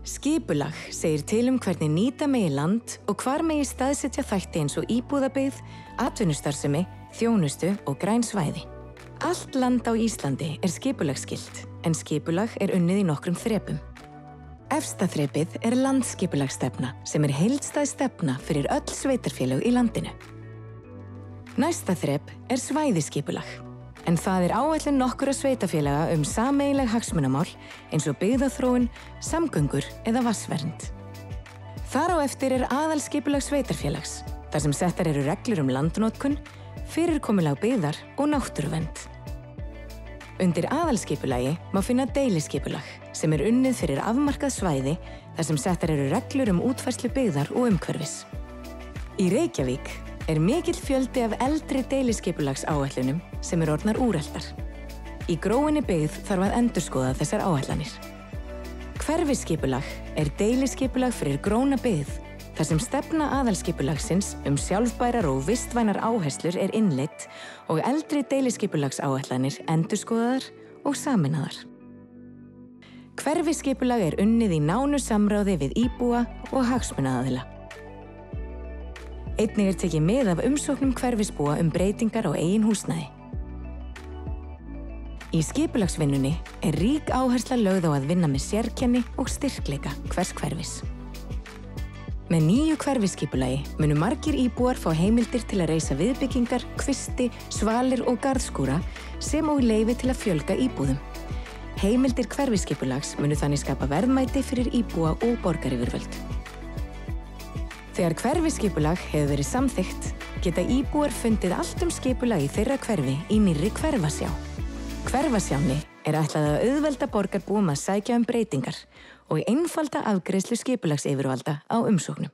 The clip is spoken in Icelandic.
Skipulag segir til hvernig nýta megi land og hvar megi staðsetja þætti eins og íbúðabyggð, atvinnustarfssemi, þjónustu og græn svæði. Allt land á Íslandi skipulagsskylt, en skipulag unnið í nokkrum þrepum. Efsta þrepið Landskipulagsstefna sem heilstæð stefna fyrir öll sveitafélög í landinu. Næsta þrep Svæðisskipulag, en það áætlun nokkurra sveitafélaga sameiginleg hagsmunamál eins og byggðaþróun, samgöngur eða vatnsvernd. Þar á eftir aðalskipulag sveitafélags, þar sem settar reglur landnotkun, fyrirkomulag byggðar og náttúruvernd. Undir aðalskipulagi má finna deiliskipulag sem unnið fyrir afmarkað svæði þar sem settar reglur útfærslu byggðar og umhverfis. Í Reykjavík mikill fjöldi af eldri deiliskipulagsáætlunum sem orðnar úreltar. Í gróinni byggð þarf að endurskoða þessar áætlanir. Hverfisskipulag deiliskipulag fyrir gróna byggð þar sem stefna aðalskipulagsins sjálfbærar og vistvænar áherslur innleidd og eldri deiliskipulagsáætlanir endurskoðaðar og sameinaðar. Hverfisskipulag unnið í nánu samráði við íbúa og hagsmunaaðila. Einnig tekið mið af umsóknum hverfisbúa breytingar á eigin húsnæði. Í skipulagsvinnunni rík áhersla lögð á að vinna með sérkenni og styrkleika hvers hverfis. Með nýju hverfisskipulagi munu margir íbúar fá heimildir til að reisa viðbyggingar, kvisti, svalir og garðskúra sem og leyfi til að fjölga íbúðum. Heimildir hverfisskipulags munu þannig skapa verðmæti fyrir íbúa og borgaryfirvöld. Þegar hverfisskipulag hefur verið samþykkt, geta íbúar fundið allt skipulag í þeirra hverfi í nýrri hverfasjá. Hverfasjánni ætlað að auðvelda borgarbúum að sækja breytingar og einfalda afgreiðslu skipulagsyfirvalda á umsóknum.